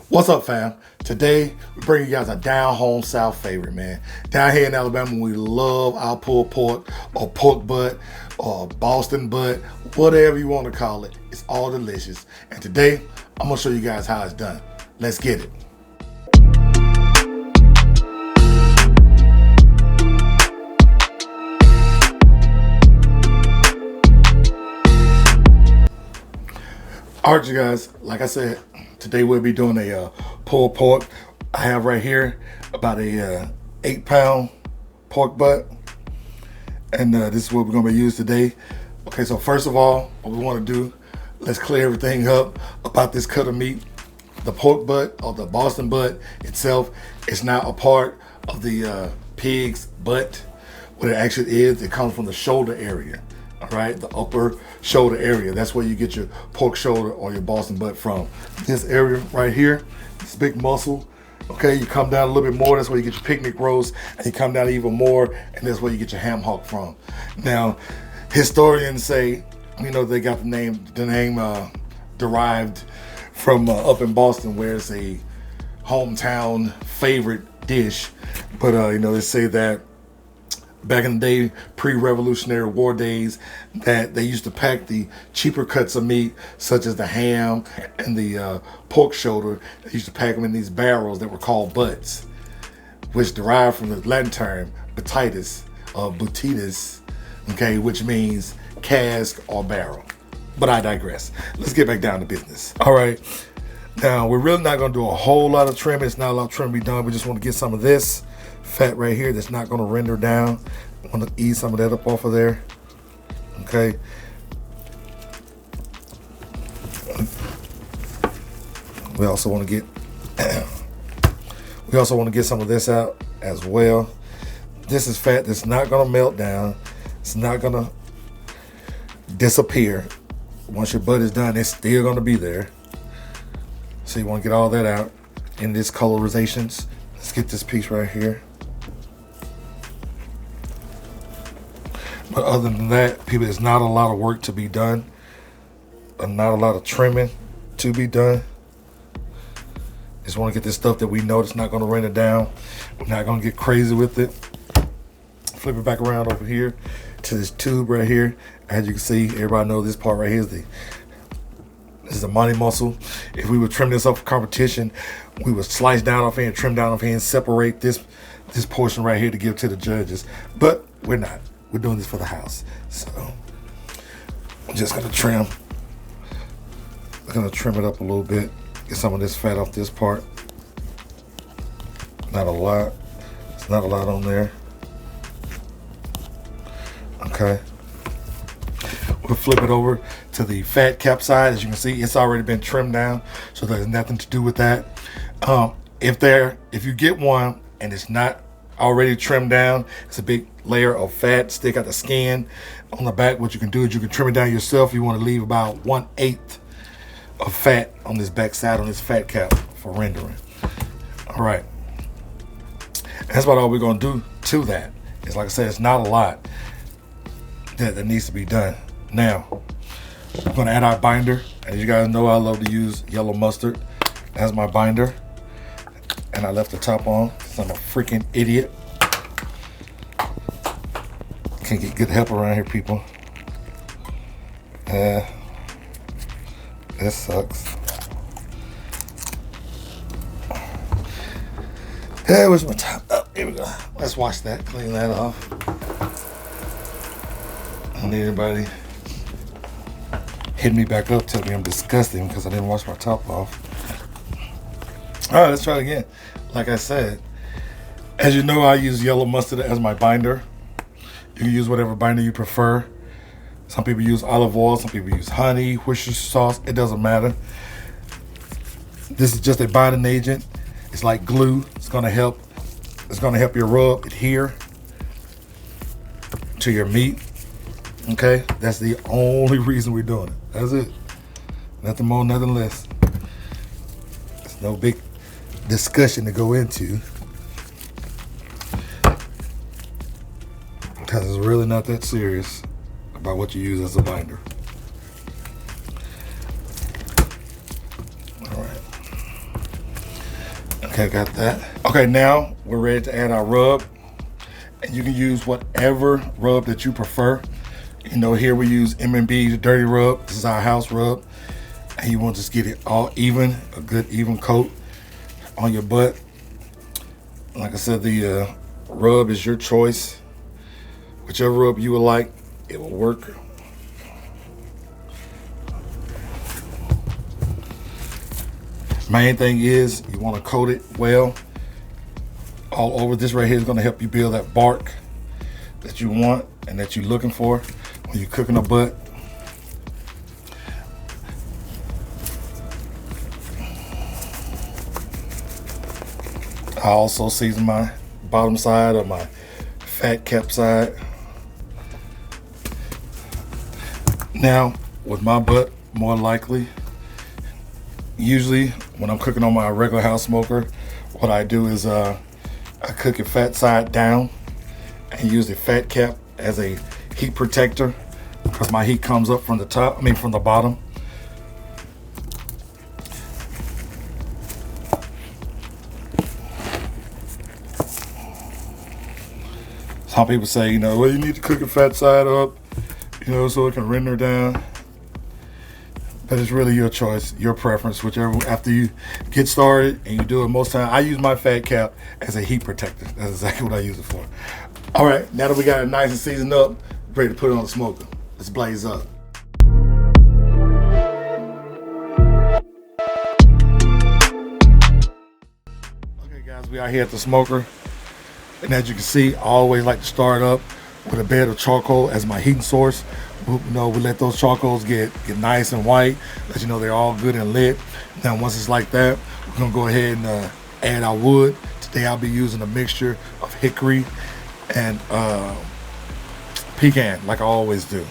What's up, fam? Today, we bring you guys a down home south favorite, man. Down here in Alabama, we love our pulled pork or pork butt or Boston butt, whatever you want to call it. It's all delicious. And today, I'm going to show you guys how it's done. Let's get it. All right, you guys, like I said, today we'll be doing a pulled pork. I have right here about a 8-pound pork butt, and this is what we're gonna be using today. Okay, so first of all, what we wanna do, let's clear everything up about this cut of meat. The pork butt or the Boston butt itself is not a part of the pig's butt. What it actually is, it comes from the shoulder area. All right, the upper shoulder area. That's where you get your pork shoulder or your Boston butt from. This area right here, this big muscle. Okay, you come down a little bit more, that's where you get your picnic roast, and you come down even more, and that's where you get your ham hock from. Now, historians say, you know, they got the name derived from up in Boston, where it's a hometown favorite dish. But you know, they say that back in the day, pre-Revolutionary War days, that they used to pack the cheaper cuts of meat, such as the ham and the pork shoulder. They used to pack them in these barrels that were called butts, which derived from the Latin term butitus or butitus, okay, which means cask or barrel. But I digress. Let's get back down to business. All right. Now, we're really not going to do a whole lot of trimming. It's not a lot of trimming to be done. We just want to get some of this fat right here that's not going to render down. I want to ease some of that up off of there. Okay. We also want to get some of this out as well. This is fat that's not going to melt down. It's not going to disappear. Once your butt is done, it's still going to be there. So you want to get all that out in this colorizations. Let's get this piece right here. But other than that, people, there's not a lot of work to be done. Not a lot of trimming to be done. Just want to get this stuff that we know that's not going to render down. We're not going to get crazy with it. Flip it back around over here to this tube right here. As you can see, everybody knows this part right here is this is the money muscle. If we would trim this up for competition, we would slice down off here and trim down off here and separate this portion right here to give to the judges. But we're not. We're doing this for the house. So I'm just gonna trim. I'm gonna trim it up a little bit. Get some of this fat off this part. Not a lot. It's not a lot on there. Okay. We'll flip it over to the fat cap side. As you can see, it's already been trimmed down, so there's nothing to do with that. If you get one and it's not already trimmed down, it's a big layer of fat stick out the skin on the back. What you can do is you can trim it down yourself. You want to leave about 1/8 of fat on this back side on this fat cap for rendering. All right, that's about all we're going to do to that. It's like I said, it's not a lot that needs to be done. Now, we're going to add our binder. As you guys know, I love to use yellow mustard as my binder. And I left the top on because I'm a freaking idiot. Can't get good help around here, people. This sucks. Where's my top? Oh, here we go. Let's wash that, clean that off. I don't need anybody hitting me back up, telling me I'm disgusting because I didn't wash my top off. All right, let's try it again. Like I said, as you know, I use yellow mustard as my binder. You can use whatever binder you prefer. Some people use olive oil, some people use honey, Worcestershire sauce. It doesn't matter. This is just a binding agent. It's like glue. It's gonna help your rub adhere to your meat. Okay, that's the only reason we're doing it. That's it. Nothing more, nothing less. It's no big discussion to go into because it's really not that serious about what you use as a binder. All right. Okay, got that. Okay, now we're ready to add our rub. And you can use whatever rub that you prefer. You know, here we use M&B, the dirty rub. This is our house rub. And you want to just get it all even, a good even coat on your butt. Like I said, the rub is your choice. Whichever rub you would like, it will work. Main thing is you want to coat it well all over. This right here is going to help you build that bark that you want and that you're looking for when you're cooking a butt. I also season my bottom side or my fat cap side. Now with my butt, more likely, usually when I'm cooking on my regular house smoker, what I do is I cook it fat side down and use the fat cap as a heat protector because my heat comes up from the top, from the bottom. Some people say, well, you need to cook the fat side up, so it can render down. But it's really your choice, your preference, whichever. After you get started and you do it, most time I use my fat cap as a heat protector. That's exactly what I use it for. All right, now that we got it nice and seasoned up, ready to put it on the smoker. Let's blaze up. Okay, guys, we are here at the smoker, and as you can see, I always like to start up with a bed of charcoal as my heating source. We let those charcoals get nice and white, let you know they're all good and lit. Now once it's like that, we're gonna go ahead and add our wood. Today I'll be using a mixture of hickory and pecan, like I always do.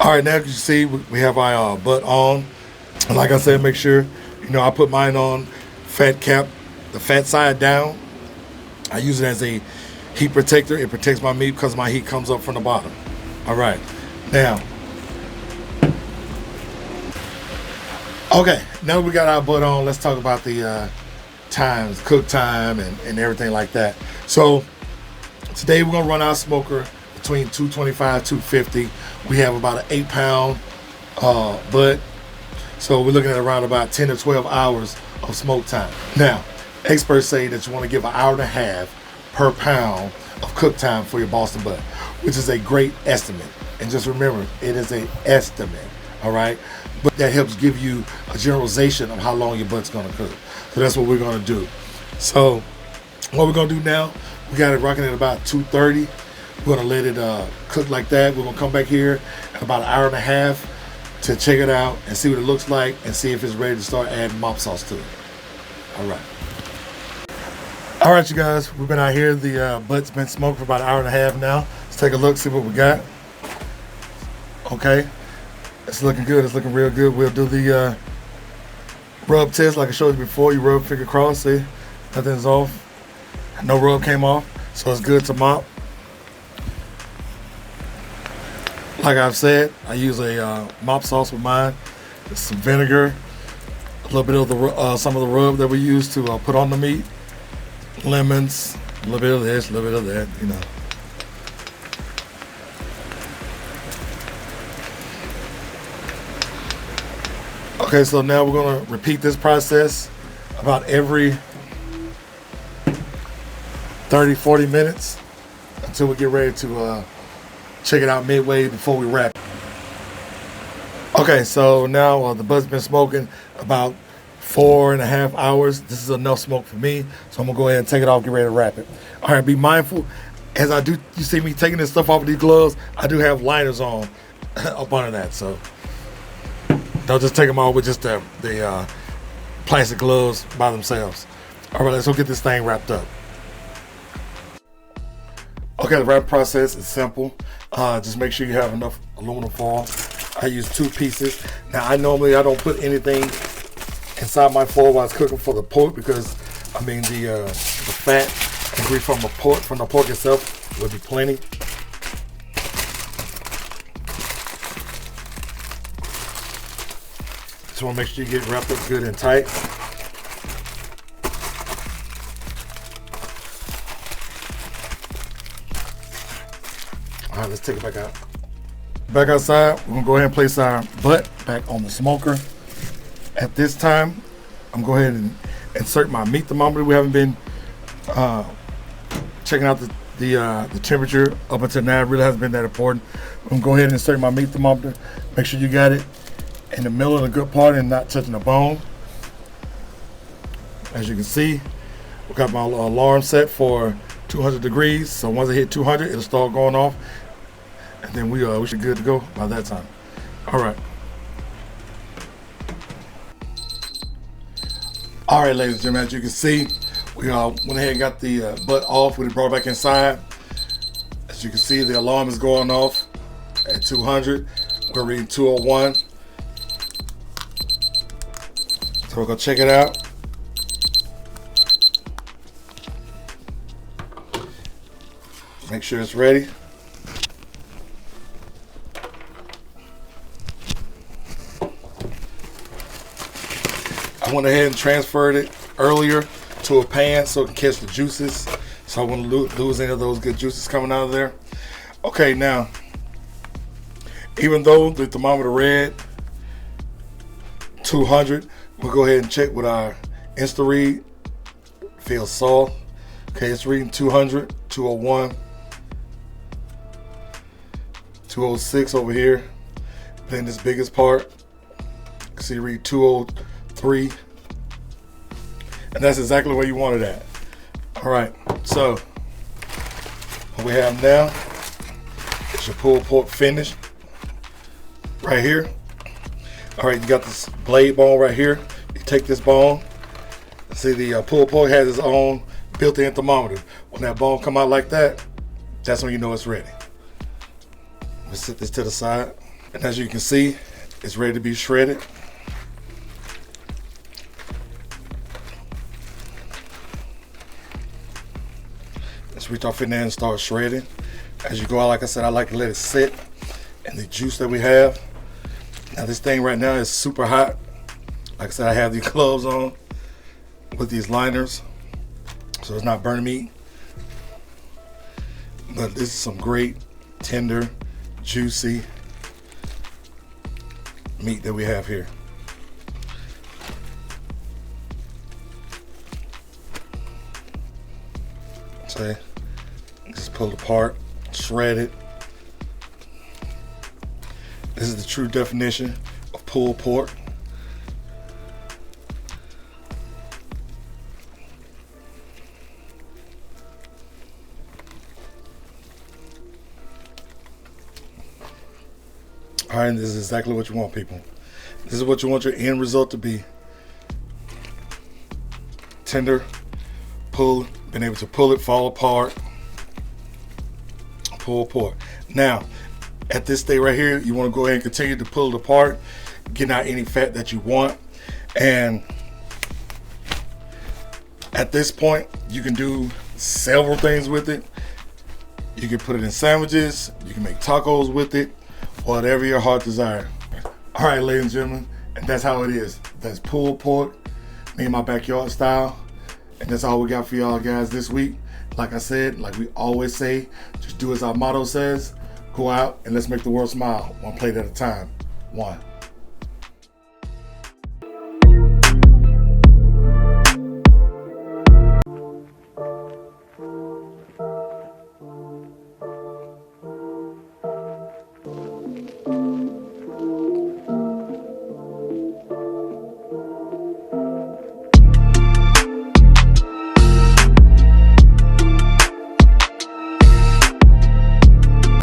All right, now as you see, we have our butt on. And like I said, make sure, I put mine on fat cap, the fat side down. I use it as a heat protector. It protects my meat because my heat comes up from the bottom. All right, now, okay, now we got our butt on, let's talk about the times, cook time and everything like that. So today we're gonna run our smoker between 225, 250. We have about an 8-pound butt. So we're looking at around about 10 to 12 hours of smoke time. Now, experts say that you wanna give an hour and a half per pound of cook time for your Boston butt, which is a great estimate. And just remember, it is an estimate, all right? But that helps give you a generalization of how long your butt's gonna cook. So that's what we're gonna do. So what we're gonna do now, we got it rocking at about 230. We're gonna let it cook like that. We're gonna come back here in about an hour and a half to check it out and see what it looks like and see if it's ready to start adding mop sauce to it. All right. All right, you guys, we've been out here. The butt's been smoked for about an hour and a half now. Let's take a look, see what we got. Okay, it's looking good. It's looking real good. We'll do the rub test like I showed you before. You rub finger cross, see, nothing's off. No rub came off, so it's good to mop. Like I've said, I use a mop sauce with mine. It's some vinegar, a little bit of the some of the rub that we use to put on the meat. Lemons, a little bit of this, a little bit of that, Okay, so now we're gonna repeat this process about every 30, 40 minutes until we get ready to check it out midway before we wrap. Okay, so now the butt's been smoking about 4.5 hours. This is enough smoke for me, so I'm gonna go ahead and take it off, get ready to wrap it. All right, be mindful as I do. You see me taking this stuff off of these gloves. I do have liners on up under that, so don't just take them off with just the plastic gloves by themselves. All right, let's go get this thing wrapped up. Okay, the wrap process is simple. Just make sure you have enough aluminum foil. I use 2 pieces. Now, I don't put anything inside my foil while it's cooking for the pork because, the fat and grease from the pork itself will be plenty. Just want to make sure you get wrapped up good and tight. All right, let's take it back out. Back outside, we're gonna go ahead and place our butt back on the smoker. At this time, I'm going to go ahead and insert my meat thermometer. We haven't been checking out the temperature up until now. It really hasn't been that important. I'm going to go ahead and insert my meat thermometer. Make sure you got it in the middle of the good part and not touching the bone. As you can see, we got my alarm set for 200 degrees. So once I hit 200, it'll start going off. And then we should be good to go by that time. All right. All right, ladies and gentlemen, as you can see, we went ahead and got the butt off. We brought it back inside. As you can see, the alarm is going off at 200. We're reading 201. So we're gonna check it out. Make sure it's ready. I went ahead and transferred it earlier to a pan so it can catch the juices. So I wouldn't lose any of those good juices coming out of there. Okay, now, even though the thermometer read 200, we'll go ahead and check with our InstaRead. Feels soft. Okay, it's reading 200, 201, 206 over here. Then this biggest part, you can see read 203. And that's exactly where you want it at. All right, so what we have now is your pulled pork finished right here. All right, you got this blade bone right here. You take this bone. See, the pulled pork has its own built-in thermometer. When that bone come out like that, that's when you know it's ready. Let's set this to the side. And as you can see, it's ready to be shredded. Let's reach off in there and start shredding. As you go out, like I said, I like to let it sit in the juice that we have. Now this thing right now is super hot. Like I said, I have these gloves on with these liners, so it's not burning me. But this is some great, tender, juicy meat that we have here. So just pull it apart, shred it. This is the true definition of pulled pork. All right, this is exactly what you want, people. This is what you want your end result to be. Tender, pull, been able to pull it, fall apart, pulled pork. Now, at this stage right here, you want to go ahead and continue to pull it apart, getting out any fat that you want. And at this point, you can do several things with it. You can put it in sandwiches, you can make tacos with it, whatever your heart desire. All right, ladies and gentlemen, and that's how it is. That's pulled pork, me and my backyard style. And that's all we got for y'all guys this week. Like I said, like we always say, just do as our motto says. Go out and let's make the world smile, one plate at a time. One.